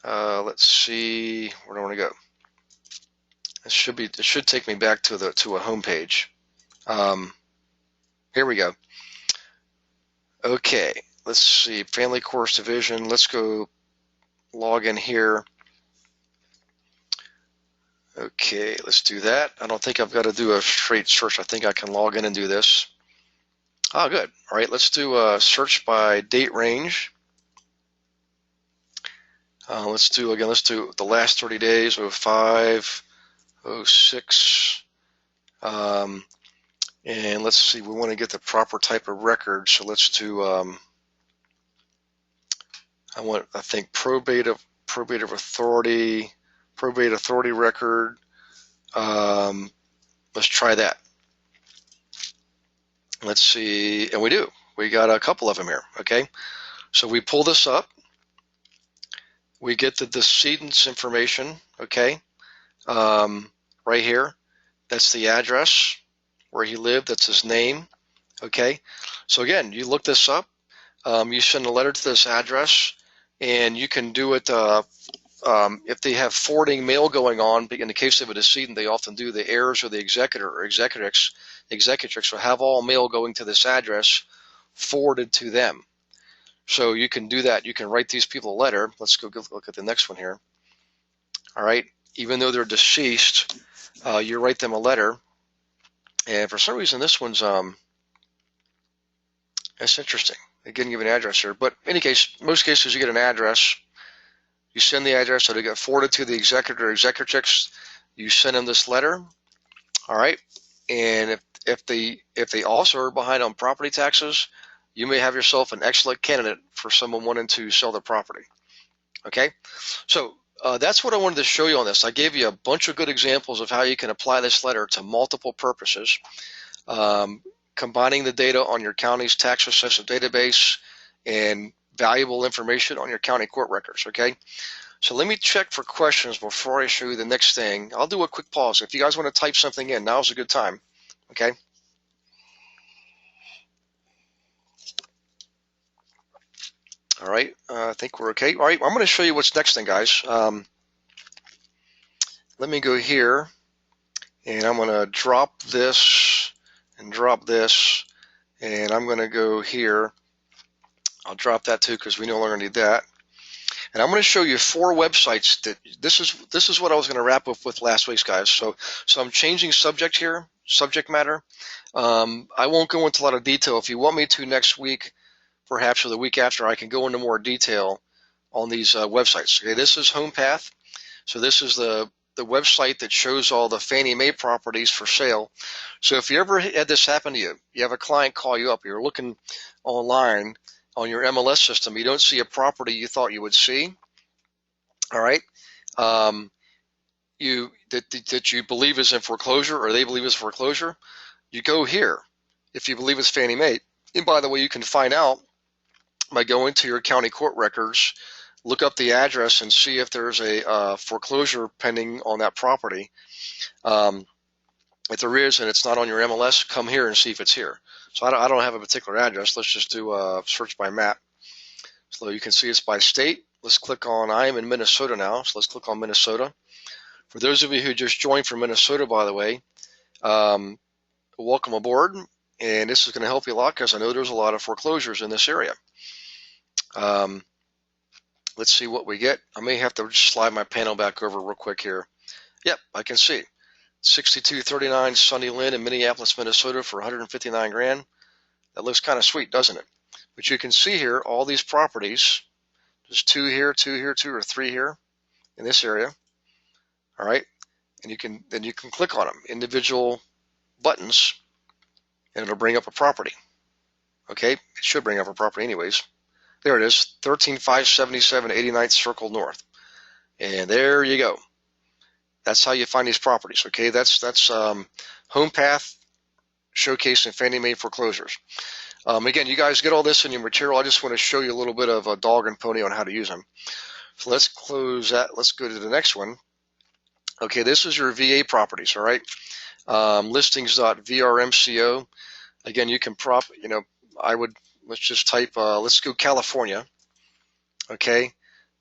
let's see, where do I want to go? It should take me back to a home page. Here we go. Okay, let's see, family course division. Let's go log in here. Okay, let's do that. I don't think I've got to do a straight search. I think I can log in and do this. Ah, good. All right, let's do a search by date range. Let's do the last 30 days, 05, 06. And let's see, we want to get the proper type of record. So let's do, I think probate of authority record. Let's try that. Let's see, and we do. We got a couple of them here, okay? So we pull this up. We get the decedent's information, okay? Right here. That's the address where he lived. That's his name, okay? So again, you look this up. You send a letter to this address, and you can do it if they have forwarding mail going on. In the case of a decedent, they often do. The heirs or the executor or executrix will have all mail going to this address forwarded to them. So you can do that. You can write these people a letter. Let's go look at the next one here. All right. Even though they're deceased, you write them a letter. And for some reason, this one's that's interesting. They didn't give an address here, but in any case, most cases you get an address. You send the address, so they get forwarded to the executor or executrix. You send them this letter. All right. And if they also are behind on property taxes, you may have yourself an excellent candidate for someone wanting to sell their property. Okay. So that's what I wanted to show you on this. I gave you a bunch of good examples of how you can apply this letter to multiple purposes, combining the data on your county's tax assessment database and valuable information on your county court records. Okay. So let me check for questions before I show you the next thing. I'll do a quick pause. If you guys want to type something in, now's a good time. Okay. All right, I think we're okay. All right, I'm going to show you what's next then, guys. Let me go here, and I'm going to drop this and drop this, and I'm going to go here. I'll drop that too because we no longer need that. And I'm going to show you 4 websites that this is what I was going to wrap up with last week's, guys. So I'm changing subject matter. I won't go into a lot of detail. If you want me to next week, perhaps or the week after, I can go into more detail on these websites. Okay, this is HomePath. So this is the website that shows all the Fannie Mae properties for sale. So if you ever had this happen to you, you have a client call you up, you're looking online on your MLS system, you don't see a property you thought you would see. All right, that you believe is in foreclosure or they believe is foreclosure, you go here. If you believe it's Fannie Mae, and by the way, you can find out by going to your county court records, look up the address and see if there's a foreclosure pending on that property. If there is and it's not on your MLS, come here and see if it's here. So I don't have a particular address. Let's just do a search by map. So you can see it's by state. Let's click on, I am in Minnesota now, so let's click on Minnesota. For those of you who just joined from Minnesota, by the way, welcome aboard. And this is going to help you a lot because I know there's a lot of foreclosures in this area. Let's see what we get. I may have to slide my panel back over real quick here. Yep, I can see 6239 Sunny Lynn in Minneapolis, Minnesota for 159 grand. That looks kind of sweet, doesn't it? But you can see here all these properties. There's 2 here, 2 here, 2 or 3 here in this area. All right, and you can click on them, individual buttons, and it'll bring up a property. Okay, it should bring up a property anyways. There it is, 13577 89th Circle North. And there you go. That's how you find these properties. Okay, that's HomePath showcasing Fannie Mae foreclosures. Again, you guys get all this in your material. I just want to show you a little bit of a dog and pony on how to use them. So let's close that. Let's go to the next one. Okay, this is your VA properties. All right, listings.vrmco. Again, you can let's just type, let's go California. Okay,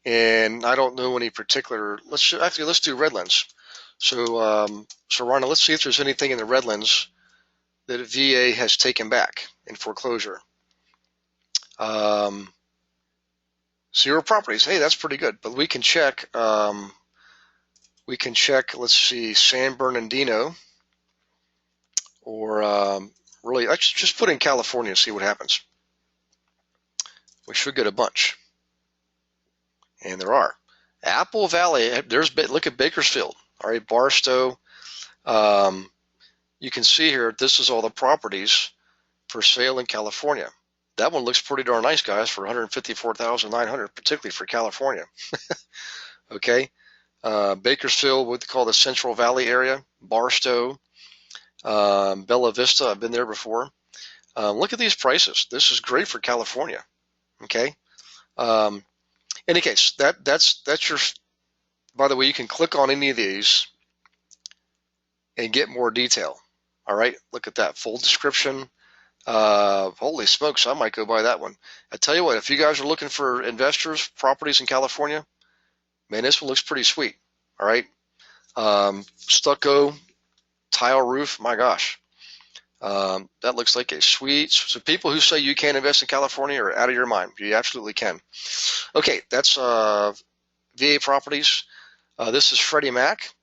and I don't know any particular. Let's do Redlands. So Rhonda, let's see if there's anything in the Redlands that VA has taken back in foreclosure. 0 properties. Hey, that's pretty good. But we can check. Let's see, San Bernardino, or really, let's just put in California and see what happens. We should get a bunch, and there are. Apple Valley. Look at Bakersfield. All right, Barstow. You can see here, this is all the properties for sale in California. That one looks pretty darn nice, guys, for $154,900, particularly for California. Okay, Bakersfield, what they call the Central Valley area, Barstow, Bella Vista. I've been there before. Look at these prices. This is great for California. Okay. In any case, that's your. By the way, you can click on any of these and get more detail. All right, look at that full description. Holy smokes, I might go buy that one. I tell you what, if you guys are looking for investors, properties in California, man, this one looks pretty sweet. All right, stucco tile roof. My gosh, that looks like a sweet. So people who say you can't invest in California are out of your mind. You absolutely can. Okay, that's VA properties. This is Freddie Mac.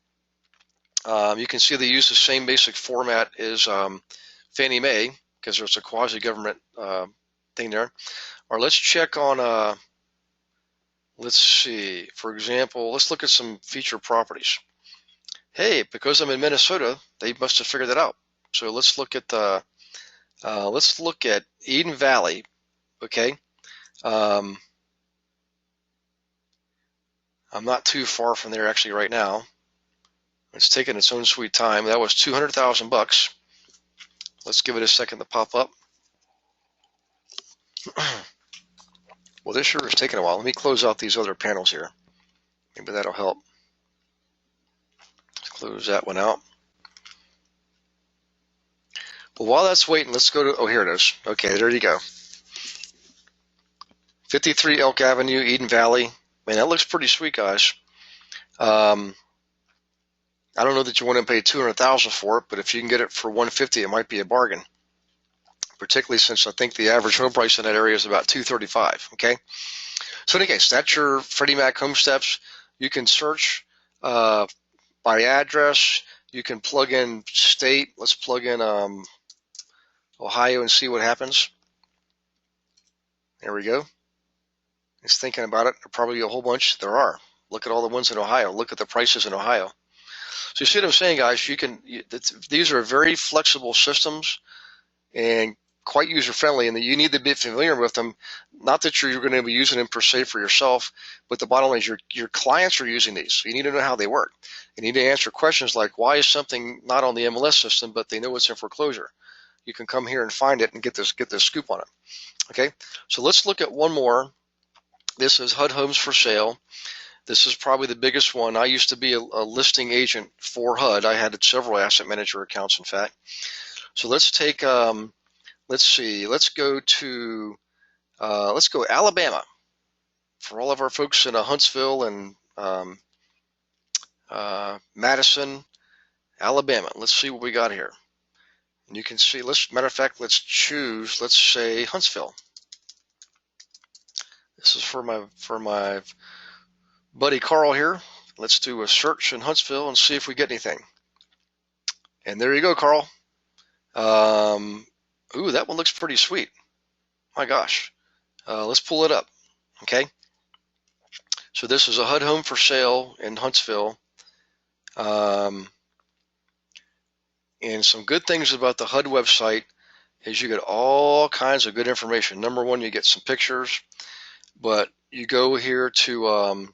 You can see they use the same basic format as Fannie Mae because there's a quasi-government thing there. Or let's check on, let's see, for example, let's look at some feature properties. Hey, because I'm in Minnesota, they must have figured that out. So let's look at Eden Valley. Okay, I'm not too far from there actually right now. It's taking its own sweet time. That was $200,000. Let's give it a second to pop up. Well, this sure is taking a while. Let me close out these other panels here. Maybe that'll help. Let's close that one out. Well, while that's waiting, let's go to, oh, here it is. Okay, there you go. 53 Elk Avenue, Eden Valley. Man, that looks pretty sweet, guys. I don't know that you want to pay $200,000 for it, but if you can get it for $150,000, it might be a bargain. Particularly since I think the average home price in that area is about $235,000. Okay, so in any case, that's your Freddie Mac home steps. You can search by address. You can plug in state. Let's plug in Ohio and see what happens. There we go. It's thinking about it. There are probably a whole bunch. There are. Look at all the ones in Ohio. Look at the prices in Ohio. So you see what I'm saying, guys? These are very flexible systems and quite user-friendly, and that you need to be familiar with them. Not that you're going to be using them per se for yourself, but the bottom line is your clients are using these. So you need to know how they work. You need to answer questions like, why is something not on the MLS system, but they know it's in foreclosure? You can come here and find it and get this scoop on it. Okay, so let's look at one more. This is HUD Homes for Sale. This is probably the biggest one. I used to be a listing agent for HUD. I had several asset manager accounts, in fact. So let's take, let's see, let's go Alabama. For all of our folks in Huntsville and Madison, Alabama. Let's see what we got here. And you can see, matter of fact, let's say Huntsville. This is for my buddy Carl here. Let's do a search in Huntsville and see if we get anything. And there you go, Carl. Ooh, that one looks pretty sweet. My gosh. Let's pull it up. Okay. So this is a HUD home for sale in Huntsville. And some good things about the HUD website. is you get all kinds of good information. Number one, you get some pictures, but you go here to,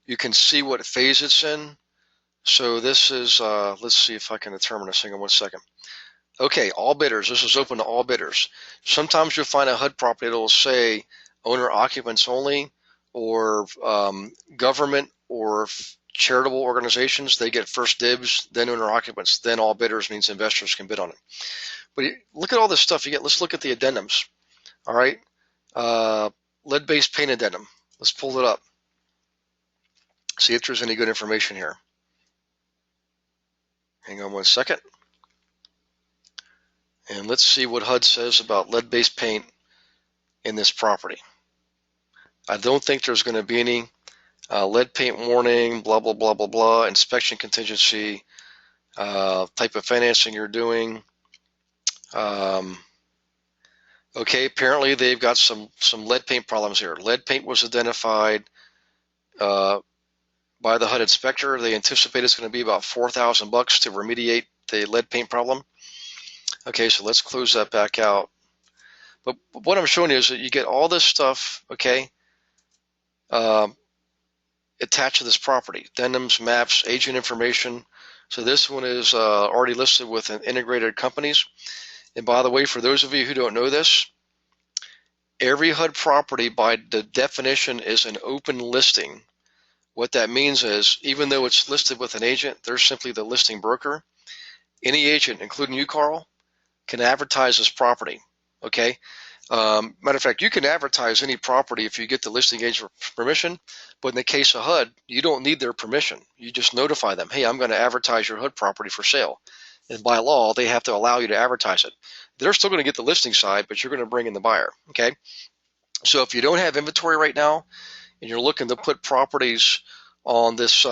you can see what phase it's in. So this is, let's see if I can determine this. Hang on 1 second. Okay, all bidders. This is open to all bidders. Sometimes you'll find a HUD property that will say owner occupants only, or government or charitable organizations. They get first dibs, then owner occupants, then all bidders means investors can bid on it. But look at all this stuff you get. Let's look at the addendums. All right, lead-based paint addendum. Let's pull it up. See if there's any good information here. Hang on 1 second. And let's see what HUD says about lead-based paint in this property. I don't think there's going to be any lead paint warning, blah, blah, blah, blah, blah, inspection contingency, type of financing you're doing. Okay, apparently they've got some lead paint problems here. Lead paint was identified by the HUD inspector. They anticipate it's going to be about $4,000 to remediate the lead paint problem. Okay, so let's close that back out. But what I'm showing you is that you get all this stuff, okay, attached to this property. Addendums, maps, agent information. So this one is already listed with integrated companies. And by the way, for those of you who don't know this, every HUD property by the definition is an open listing. What that means is, even though it's listed with an agent, they're simply the listing broker. Any agent, including you, Carl, can advertise this property, okay? Matter of fact, you can advertise any property if you get the listing agent permission, but in the case of HUD, you don't need their permission. You just notify them, hey, I'm going to advertise your HUD property for sale. And by law, they have to allow you to advertise it. They're still going to get the listing side, but you're going to bring in the buyer, okay? So if you don't have inventory right now, and you're looking to put properties on this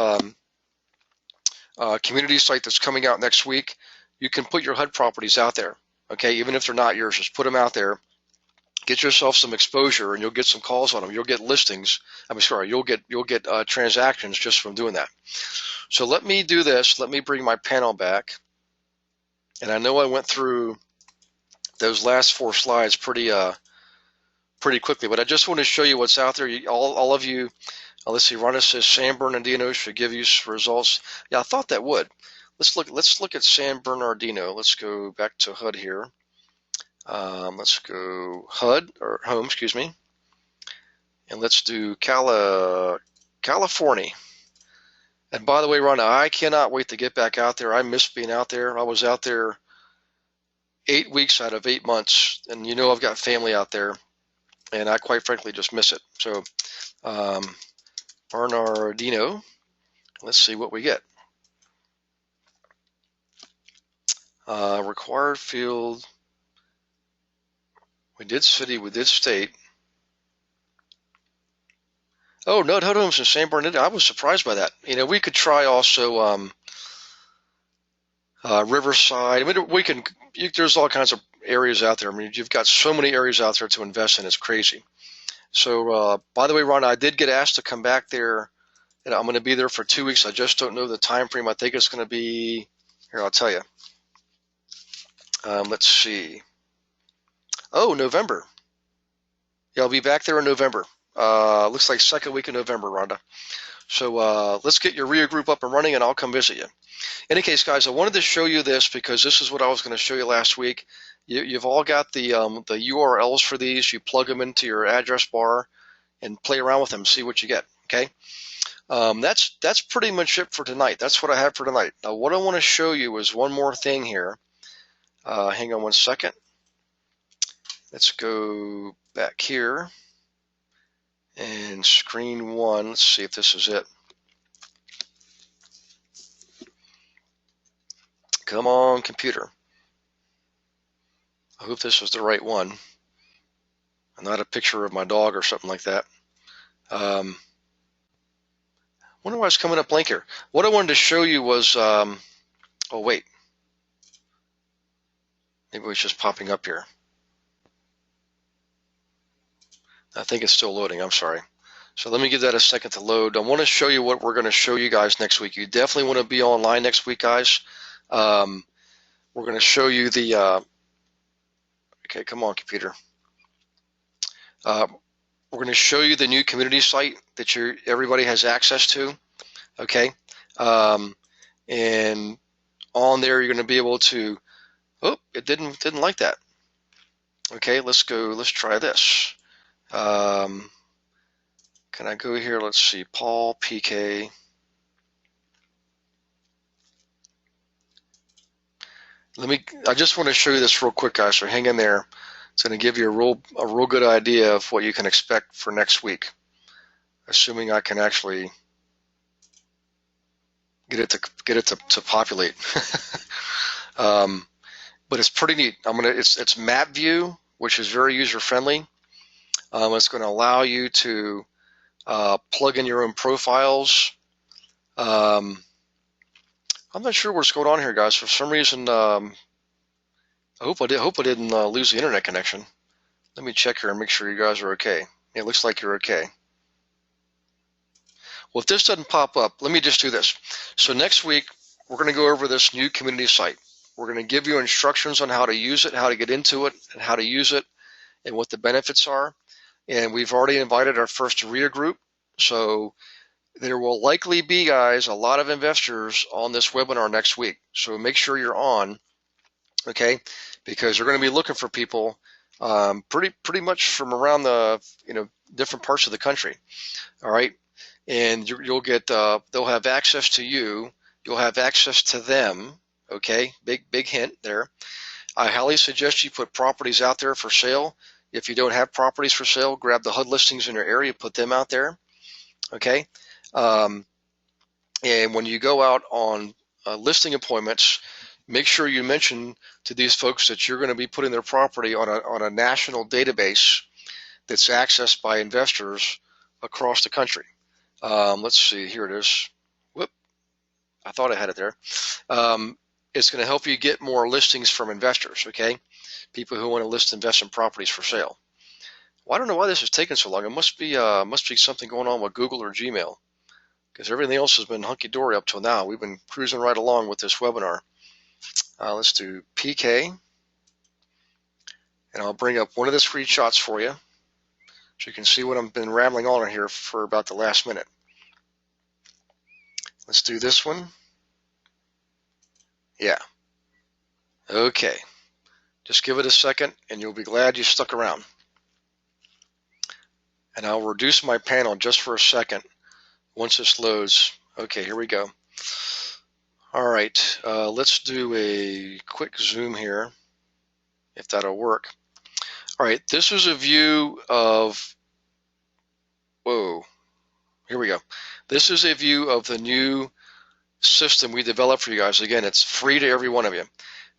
community site that's coming out next week, you can put your HUD properties out there, okay? Even if they're not yours, just put them out there. Get yourself some exposure, and you'll get some calls on them. You'll get listings. You'll get transactions just from doing that. So let me do this. Let me bring my panel back. And I know I went through those last 4 slides pretty quickly, but I just want to show you what's out there. All of you, let's see. Rhonda says San Bernardino should give you results. Yeah, I thought that would. Let's look at San Bernardino. Let's go back to HUD here. Let's go HUD, or home, excuse me. And let's do California. And by the way, Rhonda, I cannot wait to get back out there. I miss being out there. I was out there 8 weeks out of 8 months. And you know I've got family out there. And I quite frankly just miss it. So Bernardino, let's see what we get. Required field. We did city, we did state. Oh, no, HUD homes in San Bernardino. I was surprised by that. You know, we could try also Riverside. I mean, there's all kinds of areas out there. I mean, you've got so many areas out there to invest in. It's crazy. So, by the way, Ron, I did get asked to come back there, and I'm going to be there for 2 weeks. I just don't know the time frame. I think it's going to be, here, I'll tell you. Let's see. Oh, November. Yeah, I'll be back there in November. Looks like second week in November, Rhonda. So let's get your RIA group up and running, and I'll come visit you. In any case, guys, I wanted to show you this because this is what I was going to show you last week. You've all got the URLs for these. You plug them into your address bar and play around with them, see what you get, okay? That's pretty much it for tonight. That's what I have for tonight. Now, what I want to show you is one more thing here. Hang on 1 second. Let's go back here and screen 1. Let's see if this is it. Come on, computer. I hope this was the right one. Not a picture of my dog or something like that. Wonder why it's coming up blank here. What I wanted to show you was, oh wait. Maybe it's just popping up here. I think it's still loading. I'm sorry. So let me give that a second to load. I want to show you what we're going to show you guys next week. You definitely want to be online next week, guys. We're going to show you the Okay, come on, computer. We're going to show you the new community site that everybody has access to. Okay, and on there you're going to be able to. Oh, it didn't like that. Okay, let's go. Let's try this. Can I go here? Let's see, Paul PK. I just want to show you this real quick, guys. So hang in there. It's going to give you a real good idea of what you can expect for next week, assuming I can actually get it to populate. But it's pretty neat. It's map view, which is very user friendly. It's going to allow you to plug in your own profiles. I'm not sure what's going on here, guys. For some reason, I hope I didn't lose the internet connection. Let me check here and make sure you guys are okay. It looks like you're okay. Well, if this doesn't pop up, let me just do this. So next week, we're going to go over this new community site. We're going to give you instructions on how to use it, how to get into it, and how to use it, and what the benefits are. And we've already invited our first reader group. So there will likely be, guys, a lot of investors on this webinar next week. So make sure you're on, okay? Because they're going to be looking for people pretty much from around the different parts of the country. All right, and you'll get they'll have access to you. You'll have access to them. Okay, big hint there. I highly suggest you put properties out there for sale. If you don't have properties for sale, grab the HUD listings in your area, put them out there. Okay, and when you go out on listing appointments, make sure you mention to these folks that you're going to be putting their property on a national database that's accessed by investors across the country. Let's see, here it is. Whoop, I thought I had it there. It's going to help you get more listings from investors, okay? People who want to list investment properties for sale. Well, I don't know why this is taking so long. It must be something going on with Google or Gmail, because everything else has been hunky-dory up till now. We've been cruising right along with this webinar. Let's do PK, and I'll bring up one of the screenshots for you so you can see what I've been rambling on here for about the last minute. Let's do this one. Yeah. Okay. Just give it a second, and you'll be glad you stuck around. And I'll reduce my panel just for a second once this loads. Okay, here we go. All right, let's do a quick zoom here, if that'll work. All right, this is a view of, whoa, here we go. This is a view of the new system we developed for you guys. Again, it's free to every one of you.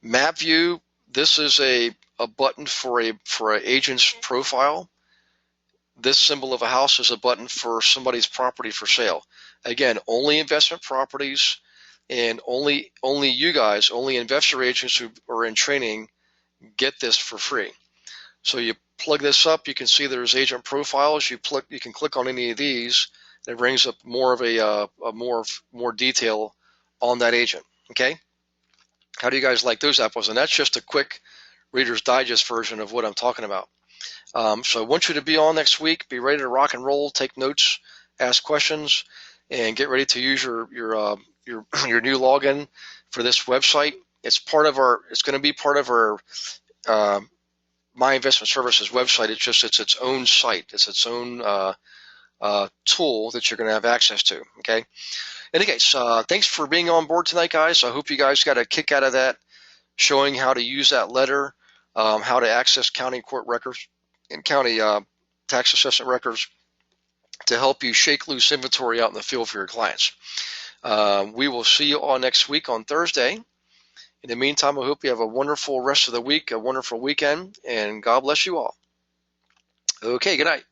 Map view, this is a button for an agent's profile. This symbol of a house is a button for somebody's property for sale. Again, only investment properties, and only you guys, only investor agents who are in training get this for free. So you plug this up, you can see there's agent profiles. You can click on any of these, and it brings up more of more detail on that agent. Okay, how do you guys like those apples? And that's just a quick Reader's Digest version of what I'm talking about. So I want you to be on next week. Be ready to rock and roll, take notes, ask questions, and get ready to use your new login for this website. It's going to be part of our My Investment Services website. It's its own site. It's its own tool that you're going to have access to. Okay. In any case, thanks for being on board tonight, guys. I hope you guys got a kick out of that, showing how to use that letter, how to access county court records and county tax assessment records to help you shake loose inventory out in the field for your clients. We will see you all next week on Thursday. In the meantime, I hope you have a wonderful rest of the week, a wonderful weekend, and God bless you all. Okay, good night.